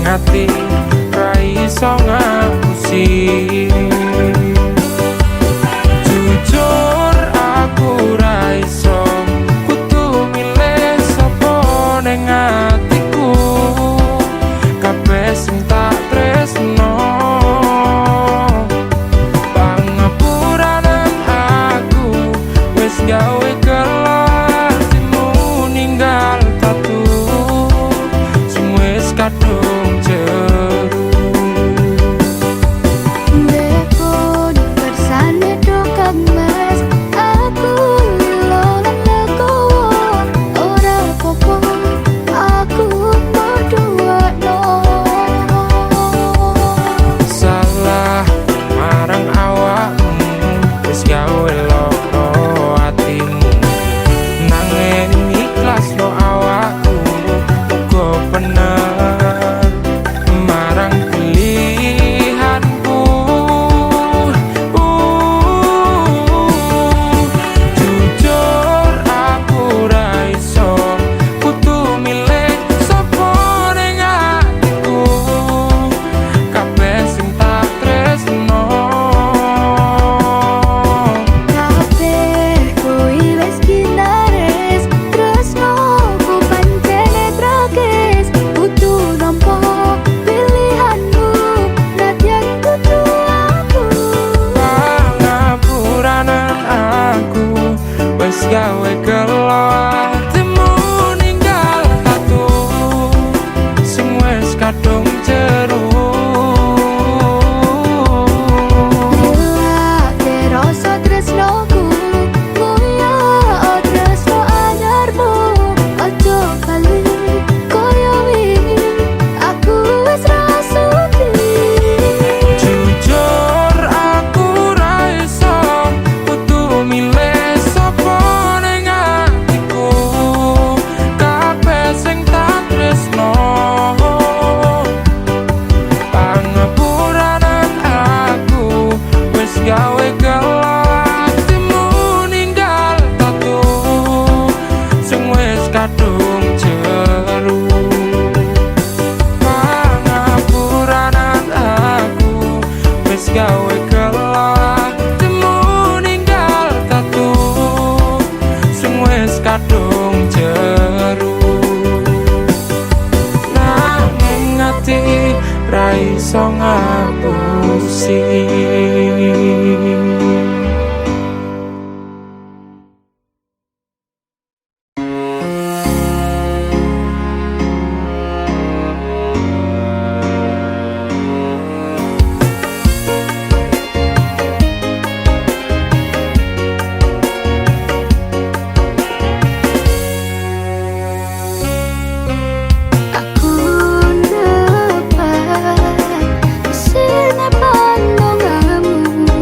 ati ra iso ngapusi. Jujur aku ra iso kudu milih sapa ning atiku, kabeh sing tak tresno pangapuranan aku wis gawe kelar timu ninggal tatu sing wis kadung jeru. Meskipun bersane do kemas aku lolan legowo ora popo aku berdua no Salah marang awakmu wis gawe loro atimu, nanging ikhlas lo awakku uga bener marang pilihanku. Jujur aku ra iso kudu milih sapa ning atiku, kabeh sing tak tresno kabeh kuwi wis ginares tresnoku pancene tragis kudu nampa pilihanmu nadyan kudu aku. pangapuranan aku wis gawe gelo atimu ninggal tatu sing wis kadung jeru. Ilake rasa tresnoku koyo tresno anyarmu aja bali koyo wingi aku wis rasuki. Jujur aku ra iso kudu milih sapa ning atiku, kabeh sing tak tresno pangapuranan aku wis gawe gelo atimu ninggal tatu sing wis kadung jeru. Pangapuranan aku wis gawe gelo atimu ninggal tatu sing wis kadung jeru. Nanging ati ra iso ngapusi. Aku dapat sini pandonganmu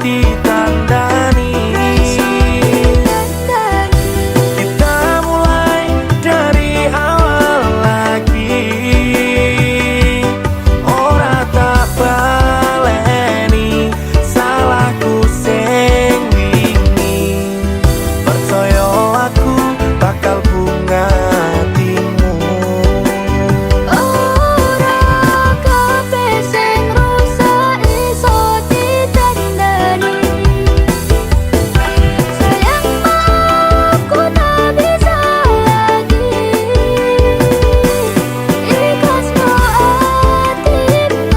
ditandani. Kita mulai dari awal lagi, ora tak baleni salahku sing wingi. Percaya aku bakal bunga hatimu. Ora kabeh sing rusak iso ditandani. Sayangmu aku tak bisa lagi. Ikhlasmu hatimu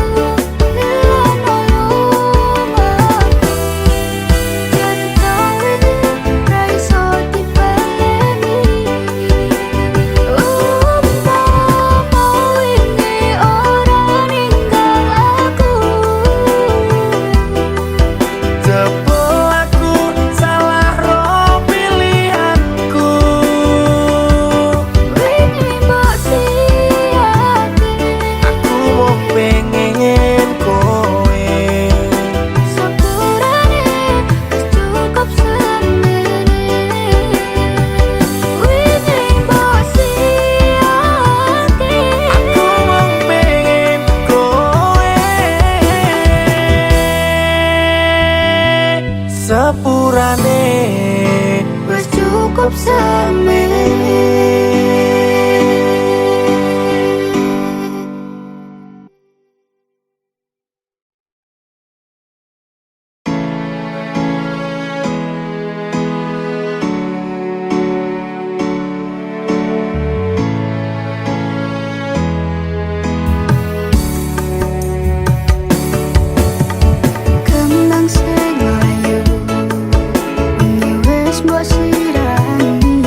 hilang nolong aku. Cerita ini ra iso dipeleni. Mau ini ora ninggal aku. Jebul aku salah ro pilihanku. Wingi mbok siake. Aku mau pengen kowe. Sepurane wis cukup semene. Wingi mbok siake. Aku mau pengen kowe. Sepurane Wis cukup semene. Kembang sing ayu, wengi wis mbok sirami.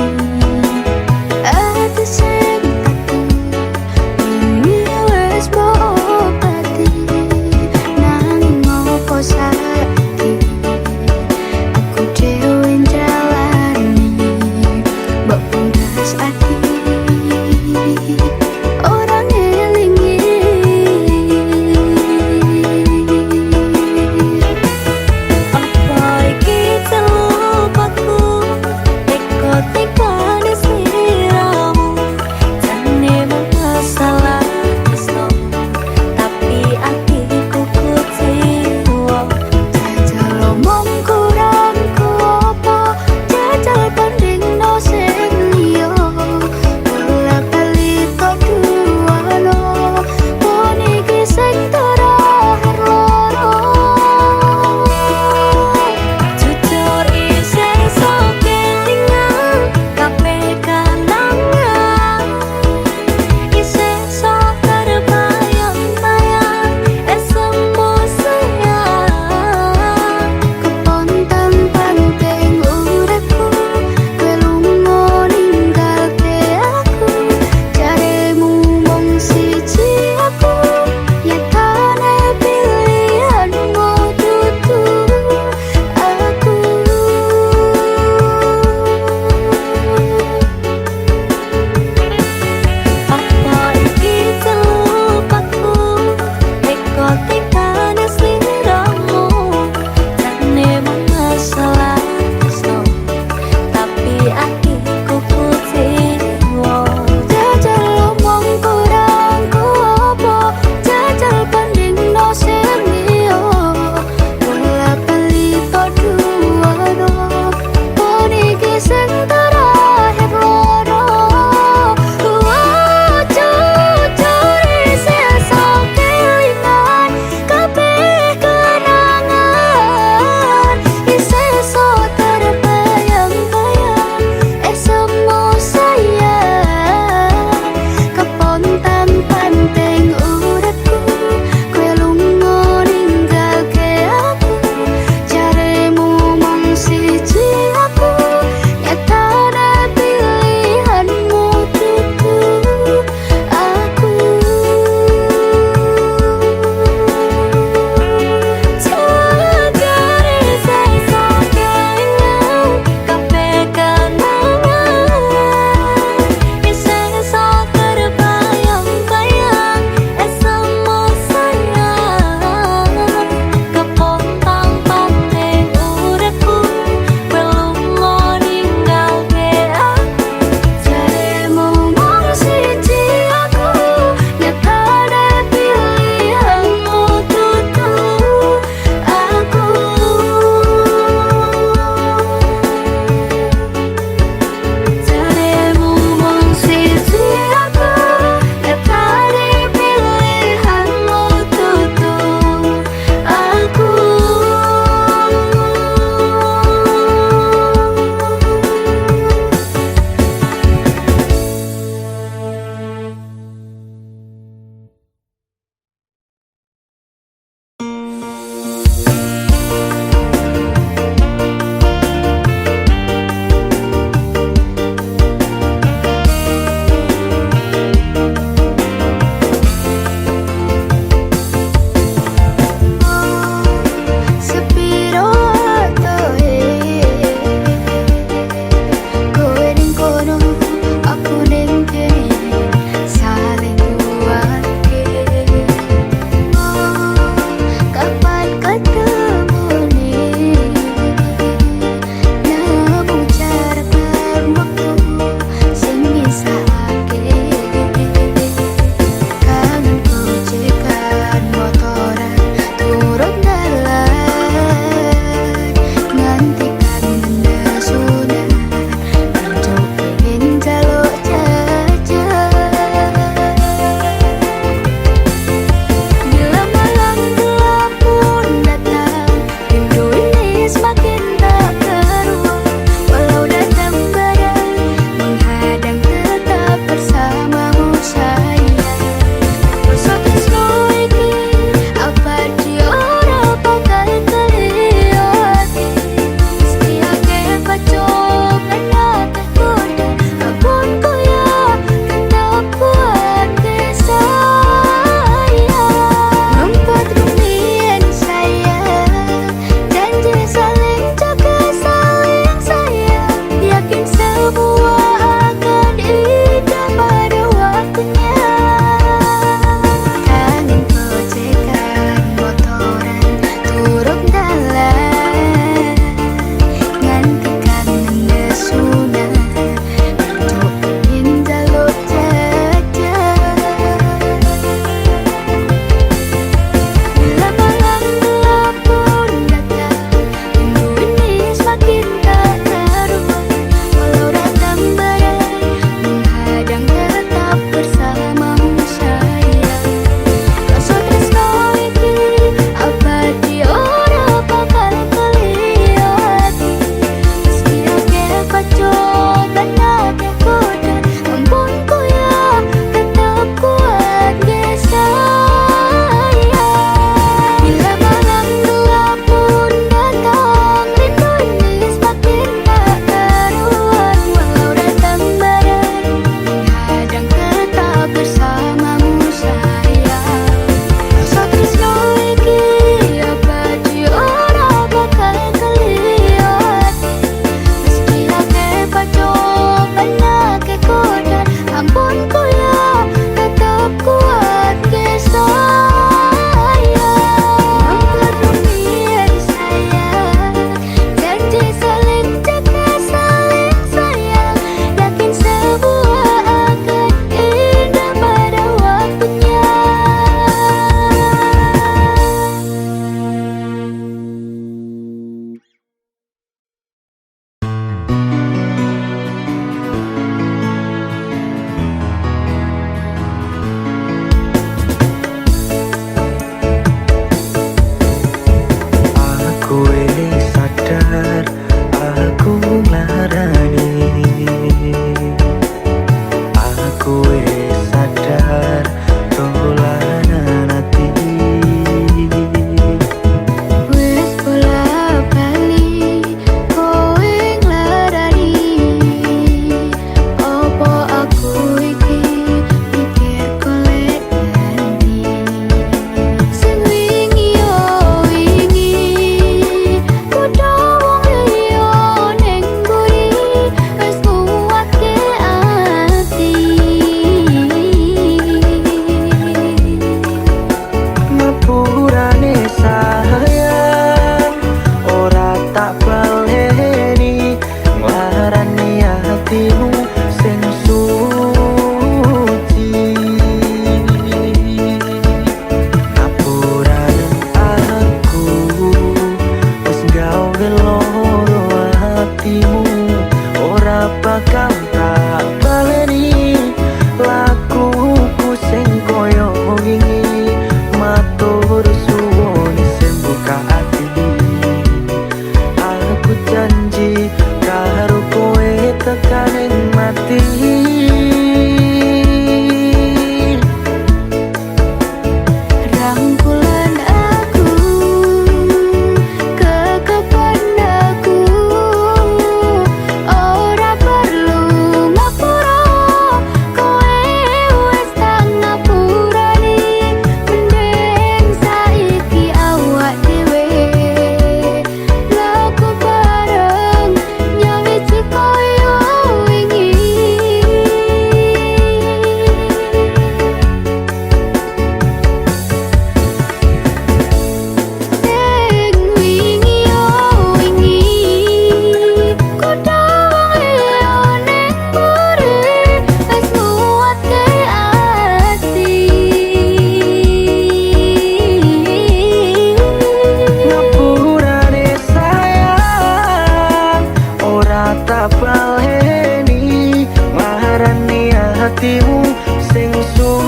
hatimu sing suci.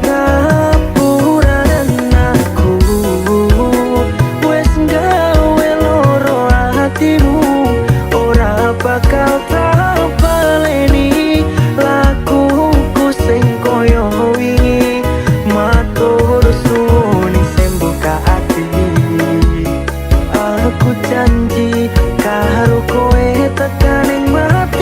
Ngapuranen aku wes gawe loro hatimu, ora bakal tak baleni lakuku sing koyo wingi. Matur suwun sing buka ati, aku janji karo kowe tekan ing mati.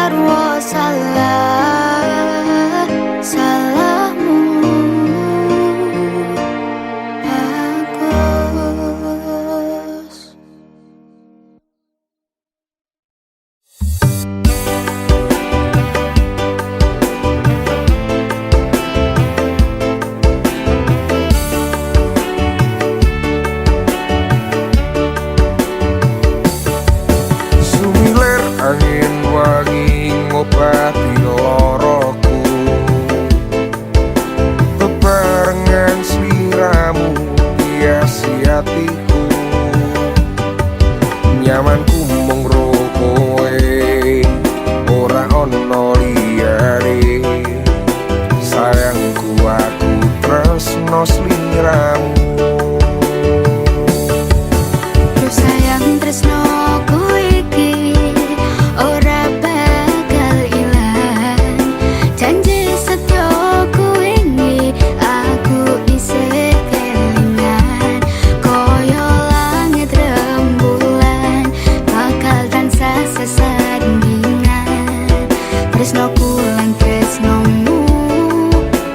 sarwa salah salahmu bagus. Sumilir angin wangi ngobati loroku, bebarengan sliramu hiasi hatiku. Nyamanku mung ro kowe, ora ono liyane. Sayangku aku tresno sliramu. Terus sayang tresnoku iki ora bakal ilang. Janji setyaku ini aku isih kelingan. Koyo langit rembulan bakal tansah sesandingan. Tresnoku lan tresnomu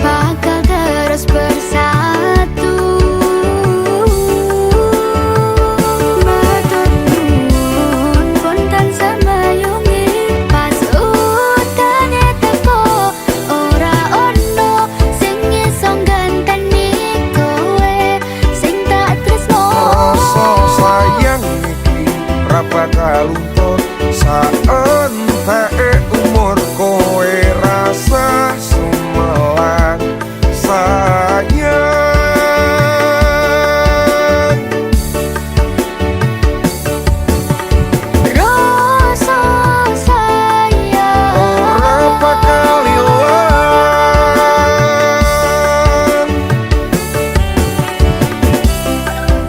bakal terus bersatu. Matur nuwun kontan samayungi pas utane teko ora ono sing iso ngganteni kowe sing tak tresno. Rasa sayang iki ra bakal luntur saenteke umur kowe rasa sumelang sayang. Rasa sayang Ora bakal ilang.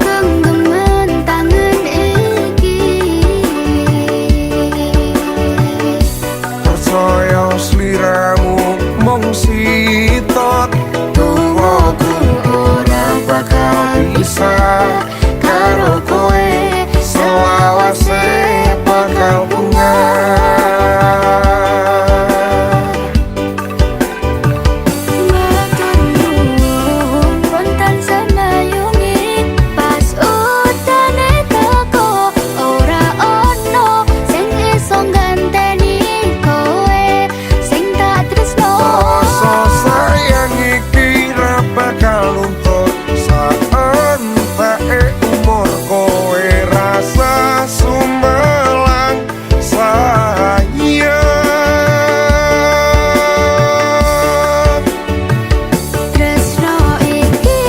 genggaman tangan iki. Percaya sliramu mung sitok, tuwaku ora bakal bisa karo kowe, selawase bakal bunga. Matur nuwun kontan samayungi pas utane teko ora ono sing iso ngganteni kowe sing tak tresno. Rasa sayang iki ra bakal luntur saenteke umur kowe rasa sumelang sayang. Tresno iki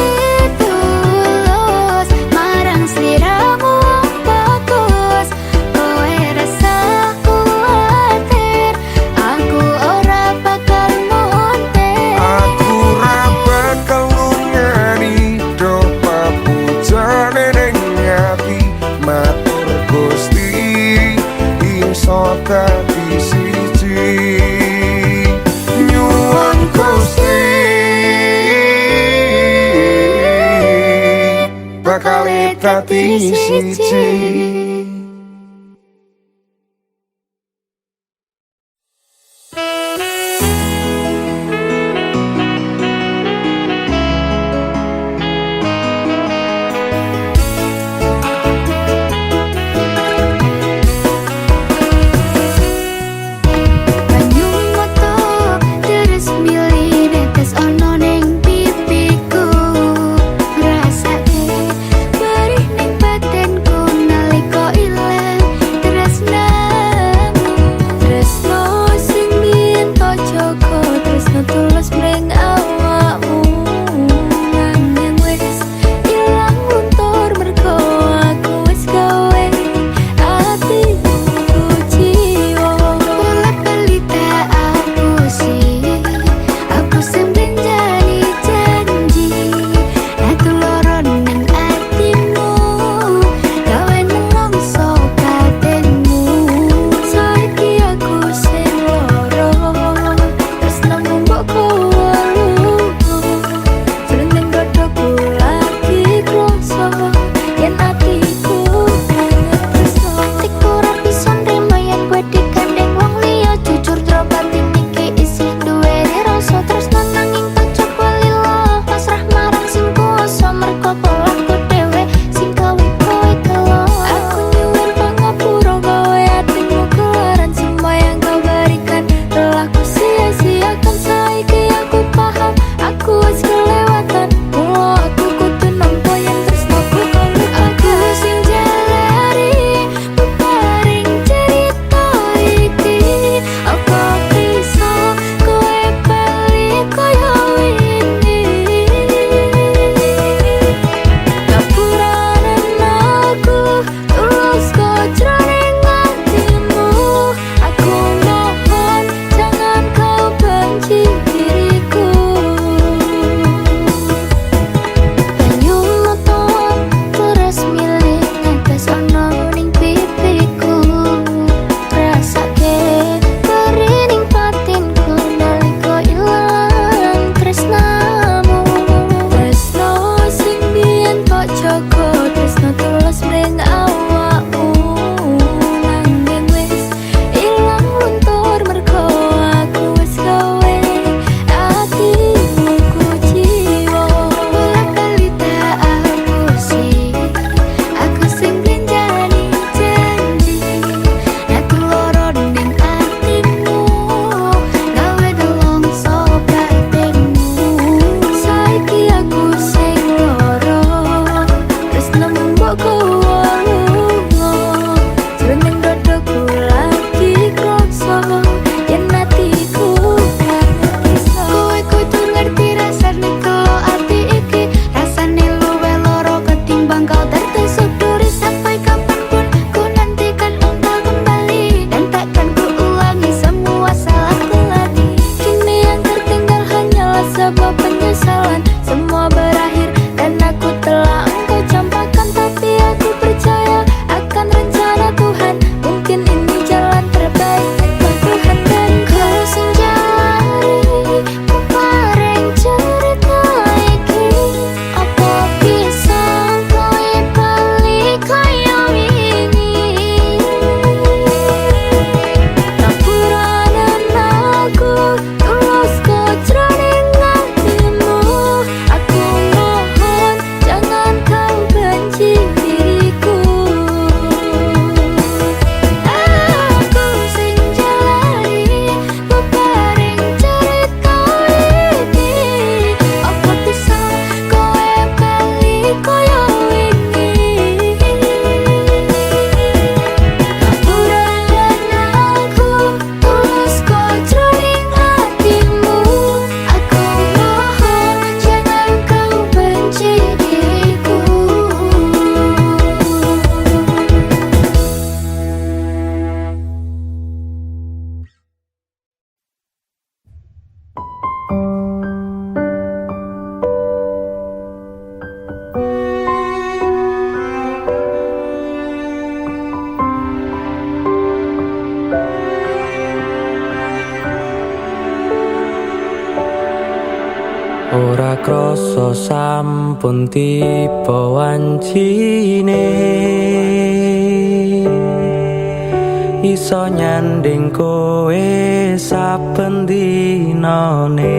tulus marang sliramu bagus. Kowe rasa kuwatir aku ora bakal muntir. Aku ra bakal lungani do papujane ning ati. Matur Gusti ingso dadi siji. Nyuwun Gusti bakal dadi siji. Banyu moto terus milih netes ono ning pipiku. Ngrasake perih ning batinku nalika ora krasa sampun tiba wancine iso nyanding kowe saben dinane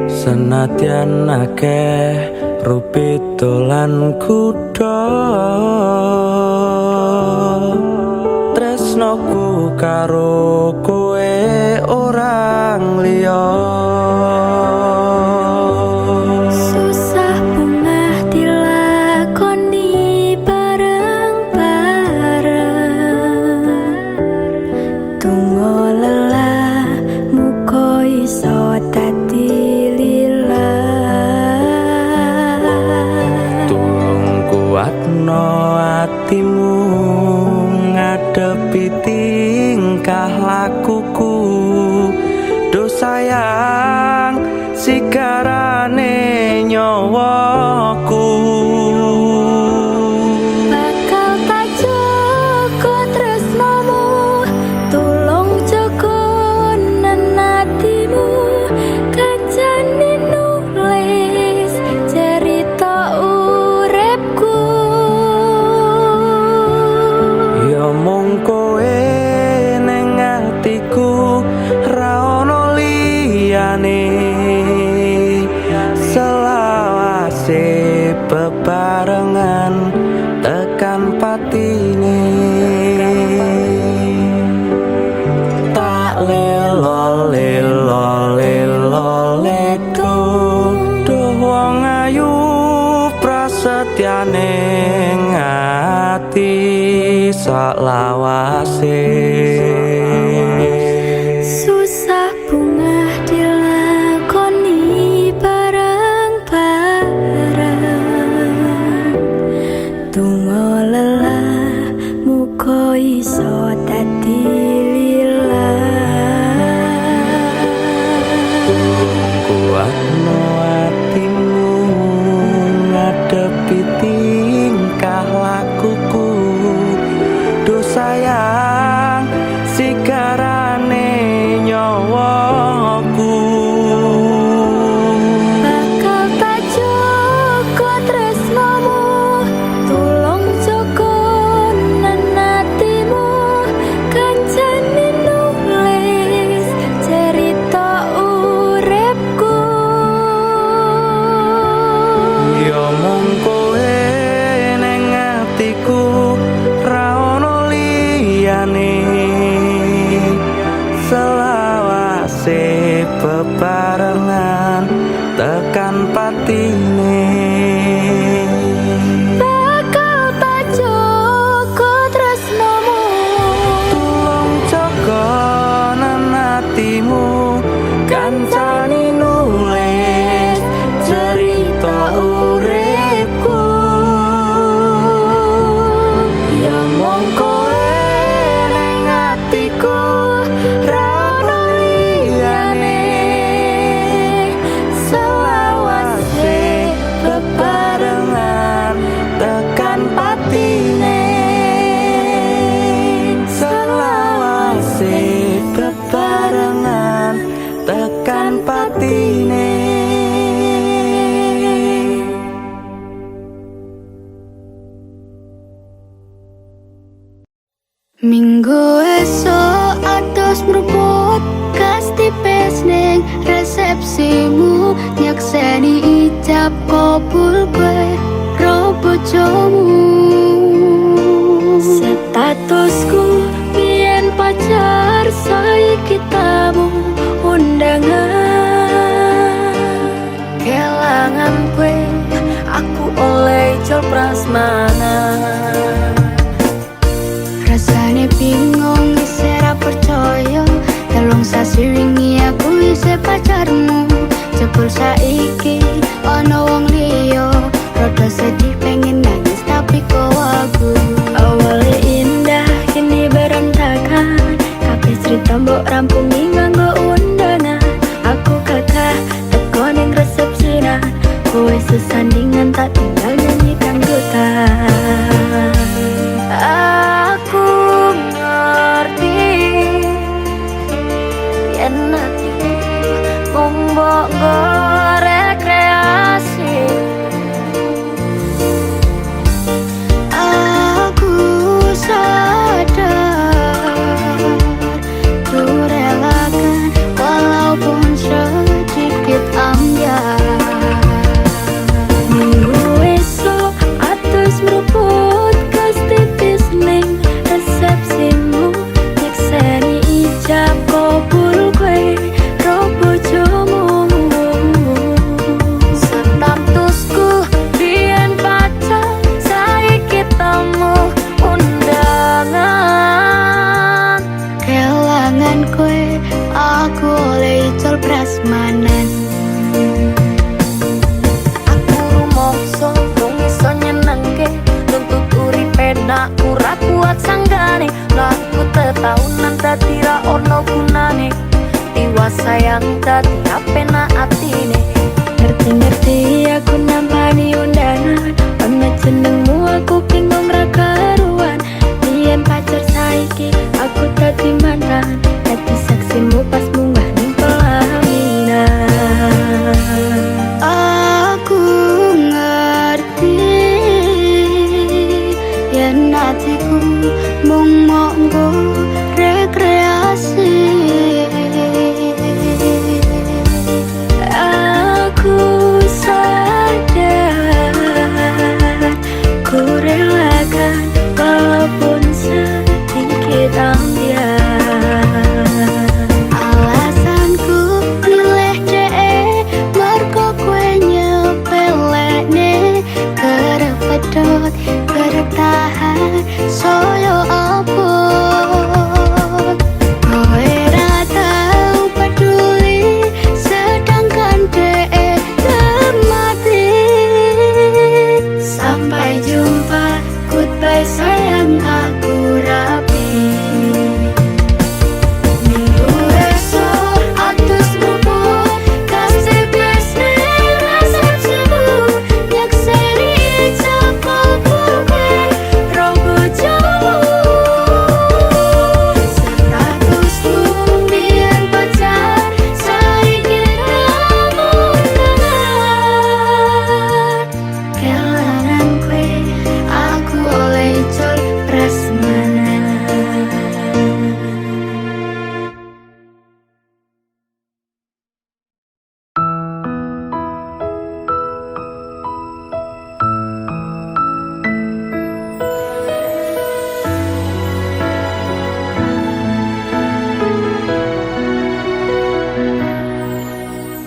senadyan akeh rupito lan kuda tresnoku karo kowe orang liya susah bungah dilakoni bareng-bareng tunggu lelah muka iso dadi lillah tulung kuatno atimu ngadepi tingkah lakuku do sayang sigarane nyawaku bakal tak jaga tresnamu tulung jaga nenatimu kancane nulis cerita uripku ya mung kowe ning atiku ra ono liyane selawase bebarengan tekan patine tak lelo lelo lelo leku duh wong ayu prasetyane ngati sak lawase susah bungah dilakoni bareng-bareng tunggu lelah muka iso dadi lillah kuatno atimu ngadepi tingkah lakuku do sayang sigarane nyawaku bakal tak jaga tresnamu tulung jaga nenatimu kancane nulis cerita uripku ya mung kowe ning atiku ra ono liyane selawase bebarengan tekan patine bakal tak jaga tresnamu tulung jaga nenatimu kancane nulis cerita uripku ya mung kowe ning atiku ra ono liyane selawase bebarengan tekan patine selawase bebarengan tekan patine minggu esok atus meruput kas tipis ning resepsimu nyakseni ijab kabul kowe ro bojomu statusku biyen pacar saiki tamu undangan kelangan kowe aku oleh jol prasmanan rasane bingung isih ra percaya telung sasi wingi aku isih pacarmu jebul saiki ana wong liya rada sedih pengen nangis tapi kok aku awale indah kini berantakan kabeh cerita mbok rampungi nganggo undangan aku kakak teko ning resepsinan kowe sesandingan tak tinggal nyanyi dangdutan aku ngerti yen atiku kelaran kowe aku oleh icul prasmanan. Aku rumongso rung iso nyenengke nuntut uripe nak ora kuat sanggane laku tetaunan dadi ra ono gunane tiwas sayang dadi apenak atine. Ngerti-ngerti aku nampani undangan ono jenengmu aku bingung ra karuan. Biyen pacar saiki aku dadi mantan dadi saksimu pas munggah ning pelaminan. Aku ngerti yen hatiku mung monggo rekreasi. Aku sadar ku relakan walaupun sedikit ambiar. Alasanku milih dhek mergo kowe nyepelekne kerep pedot kerep tahan soyo apa. Kowe ra tau peduli sedangkan dhek mati. Sampai jumpa, goodbye sayang aku rapi. Minggu esok atus bubur kasih biasne rasa sembuh nyakseni cepol kowe rogo jauh. Statusku biyen pacar saiki ramun tangan. Kelaran kowe aku oleh icul prasmanan.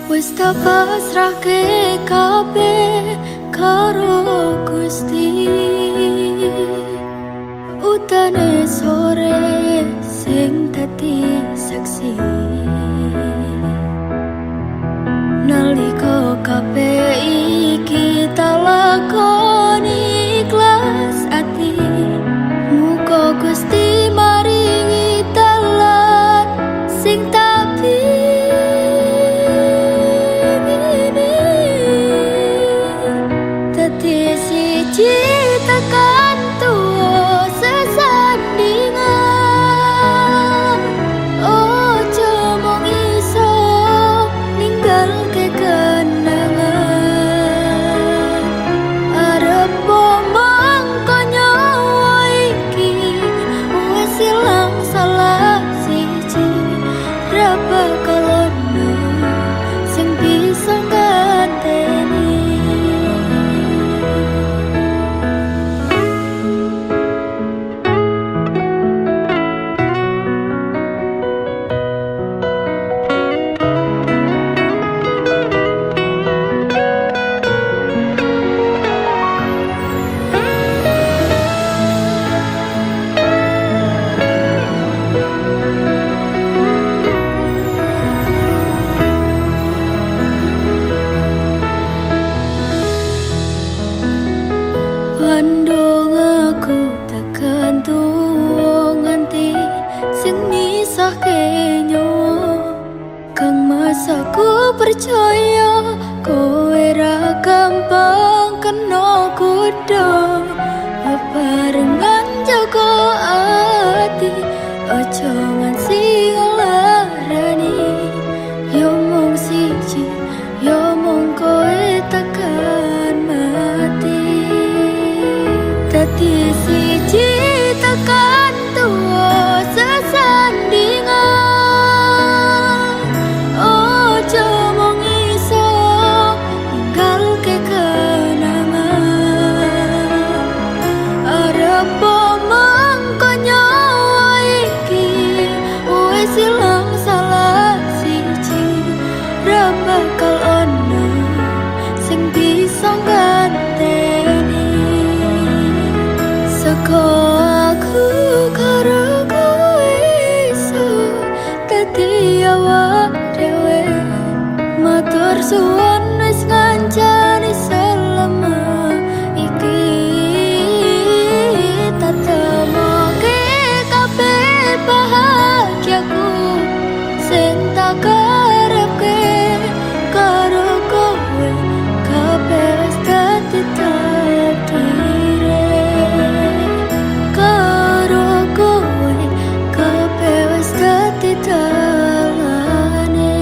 Wis tak pasrahke kabeh karo Gusti. Utane sore sing dadi saksi. Nalika kabeh iki tak lakoni ikhlas ati. Muga Gusti maringi dalan sing tak dadi siji tekan tuwa sesandingan. Ojo mung iso ninggalke kenangan. Arep momong nyawa iki wis ilang salah siji. Ra bakal ono sing bisa nganteni. Pandung aku tekan tuwa nganti sing misahke nyawa. Kang mas aku percaya kowe ra gampang kena godha. Bebarengan jaga ati ojo nganti nglarani. Yo mung siji yo mung kowe tekan mati. Dadi siji tekan tuwa sesandingan. Ojo mung iso ninggalke kenangan. Arep mangko nyawa iki wis ilang salah siji. Ra bakal ono sing bisa nganteni. Seko aku karo kowe iso suwon wis ngancani selama iki tak temoke kabeh bahagiaku sing tak karepke karo kowe kabeh wis dadi takdire karo kowe kabeh wis dadi dalane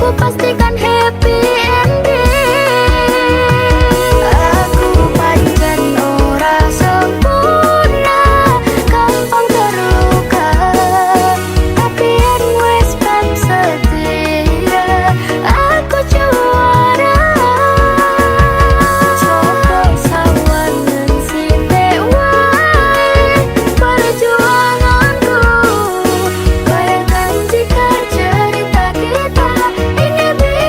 Ku pastikan happy ending. Aku pancen ora sempurna, gampang terluka, tapi yen wis ben setia, aku juara. Coba sawangan sithik wae perjuanganku, bayangkan jika cerita kita ini bisa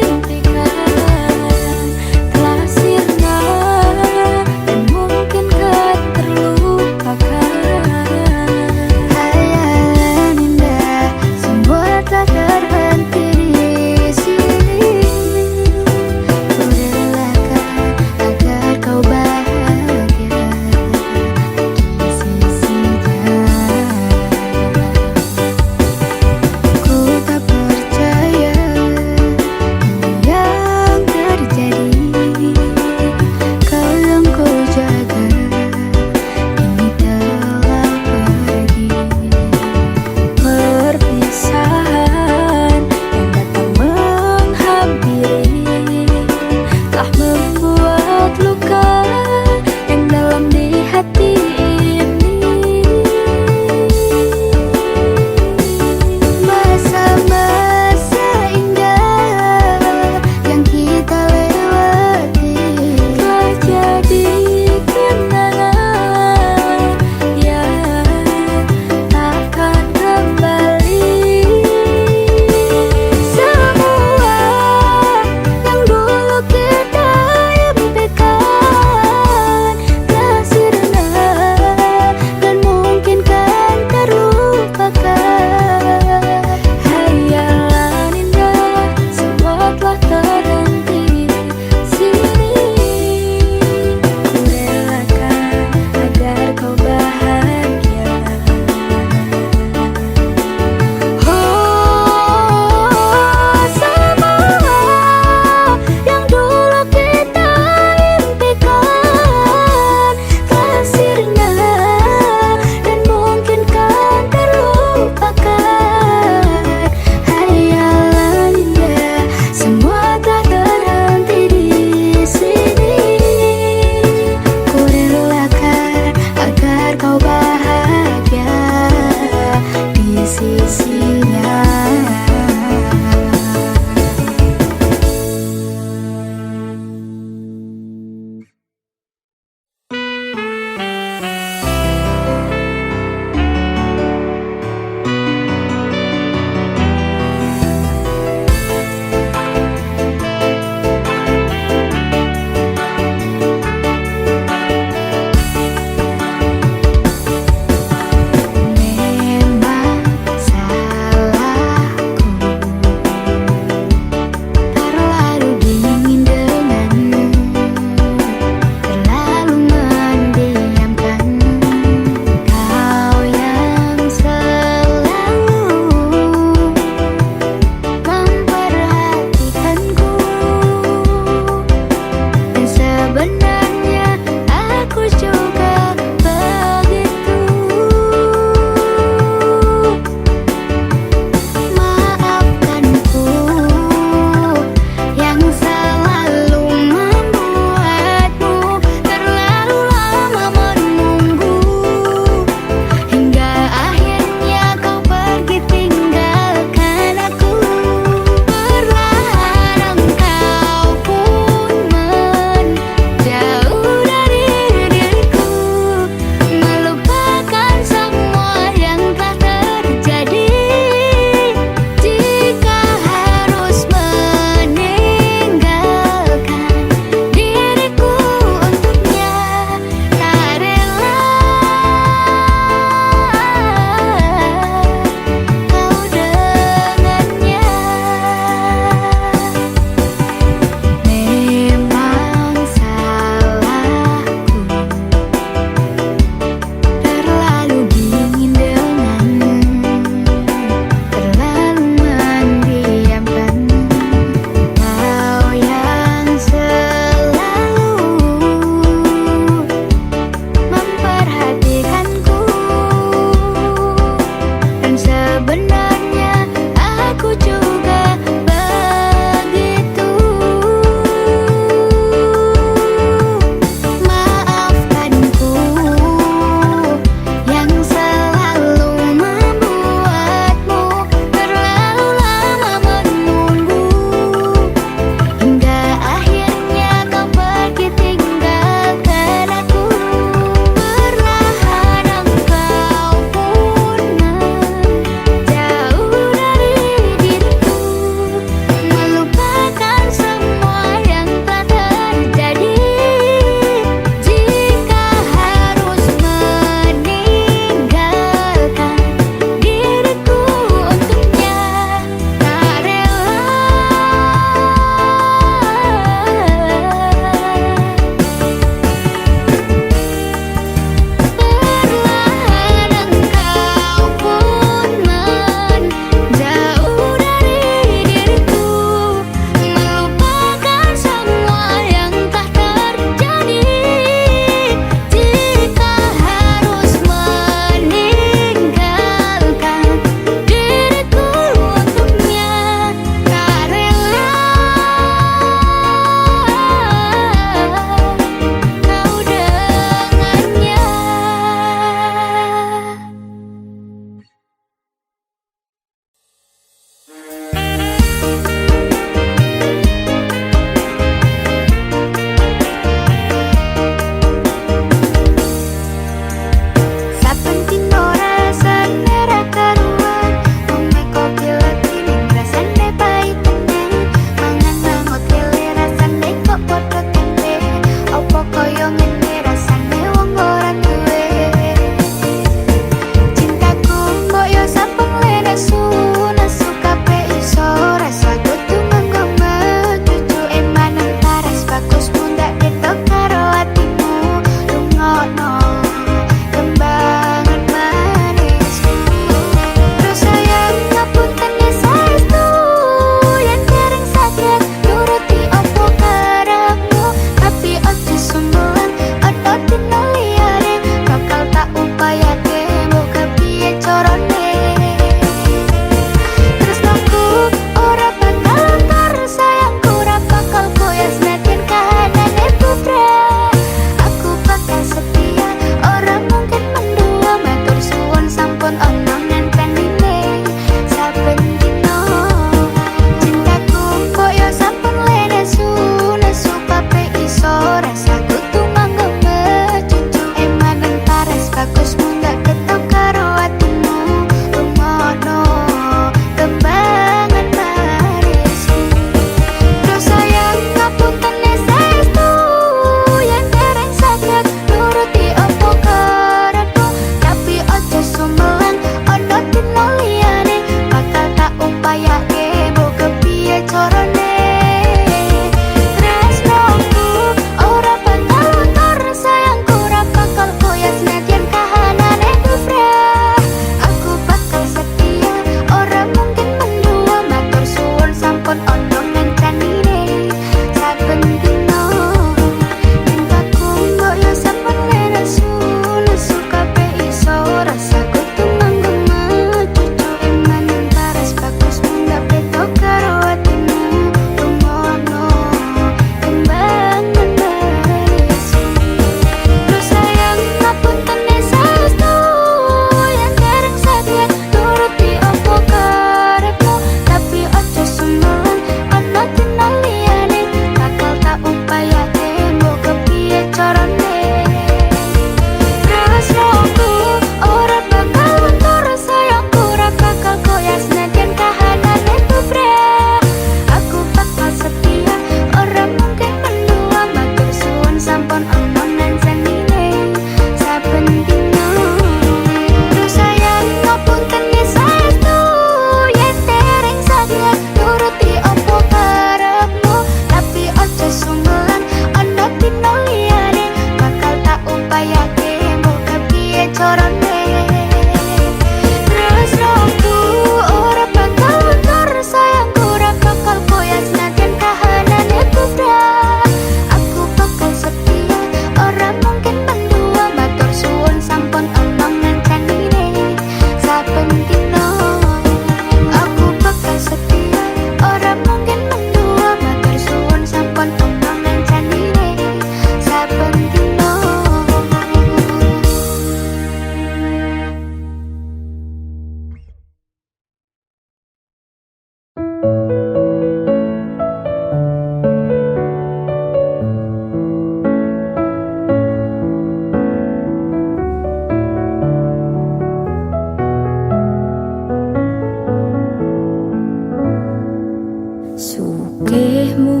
Sugihmu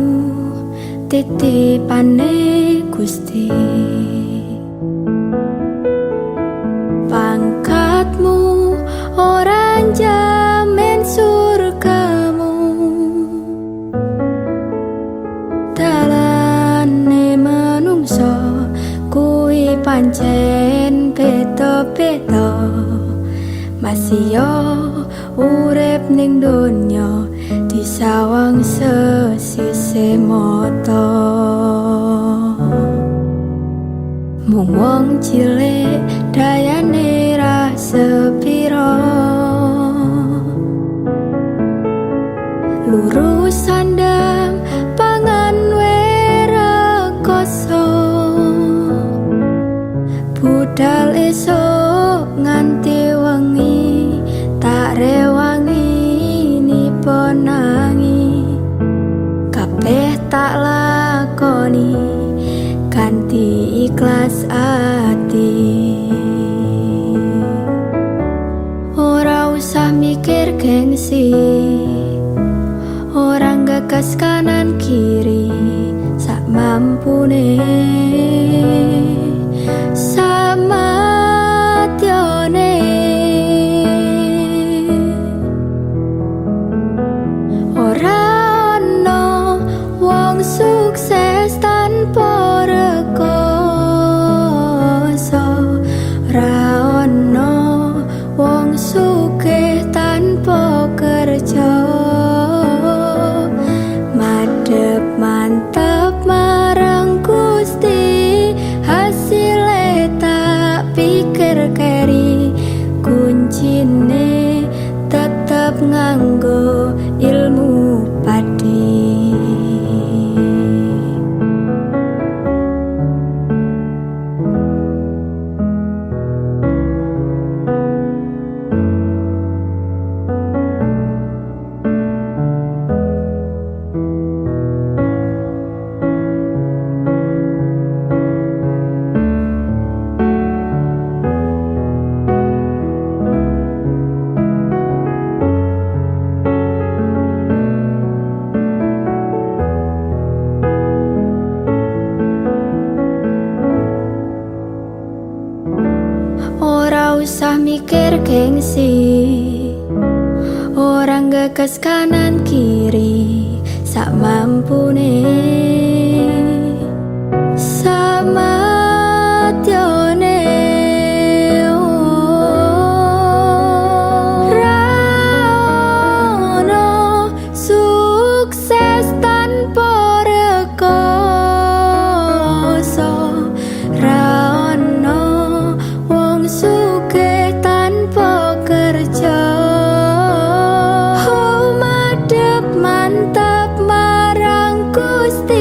titipane Gusti, pangkatmu ora njamin surgamu, dalane manungsa kuwi pancen beda-beda, masih yo urip ning donya disawang sesise mata. Mung wong cilik dayane ra sepira, lurus sandang pangan werekoso, budal esok nganti wengi tak rewangi nipo nangi, kabeh tak lakoni kanthi ikhlas ati. Ora usah mikir gengsi, orang gagas kanan kiri, sak mampune sama tione. Ora ono wong sukses tanpa rekoso, ora ono wong sugih tanpa kerja. Madhep mantep marang Gusti, hasile tak pikir keri, kuncine tetep nganggo ilmu padi. Ora usah mikir gengsi, orang gagas kanan kiri, sak mampune sama tione. Ra ono sukses tanpa rekoso, ra ono wong sugih tanpa kerja. Oh, madhep mantap marang Gusti,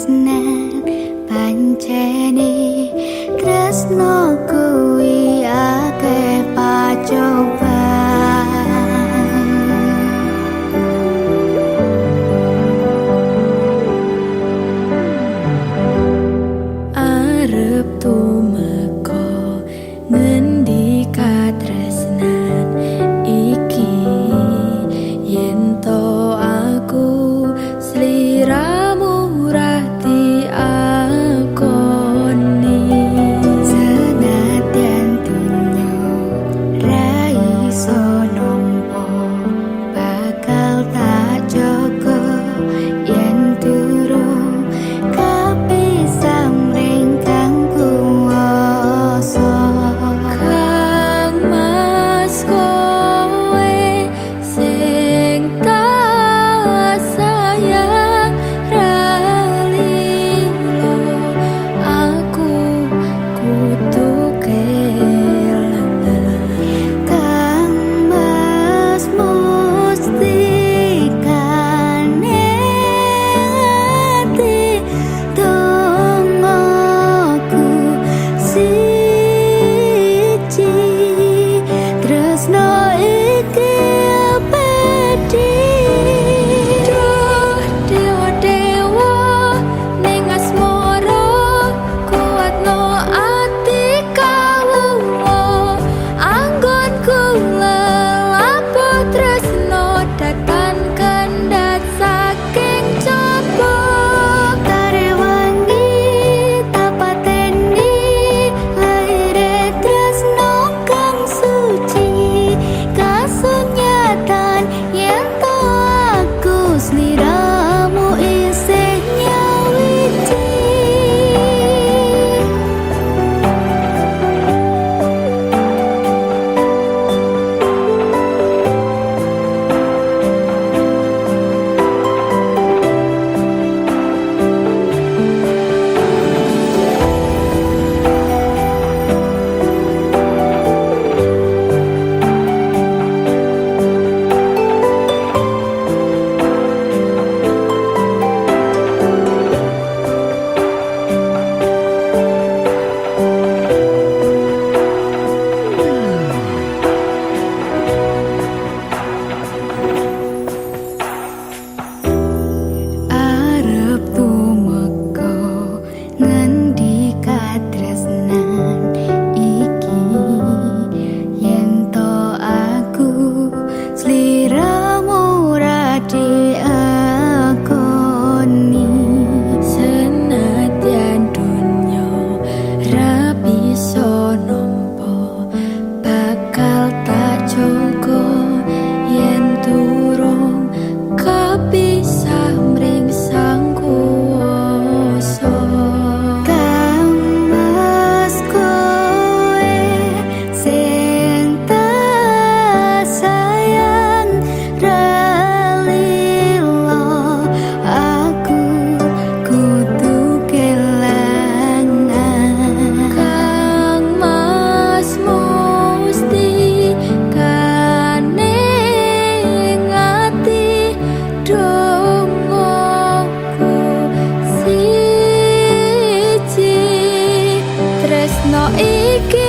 tresnan pancene tresno kuwi akeh pacobaan arep tumeka ngendi katresnan iki yen to aku sliramu rati akoni senadyan dunyo ra iso nampa bakal tak jaga yen durung kapisah mring kang kuwasa Kang Mas kowe sing tak sayang ralilo aku kudu kelangan Kang Mas mustikane ati dongaku siji tresno iki abadi Duh dewa ning asmara kuatno ati kawula anggonku lelapo tresno datan kendhat saking coba tarewangi tapateni laire tresno kang suci kasunyatan yen to aku sliramu isih nyawiji arep tumeka ngendi katresnan iki yen to aku sliramu radi akoni senadyan donya ra bisa nampa bakal tak jaga yen durung kapisah mring sang kuwasa Kang Mas kowe sing tak sayang ralilo aku kudu kelangan Kang Mas mustikane ngati dongaku siji tresno iki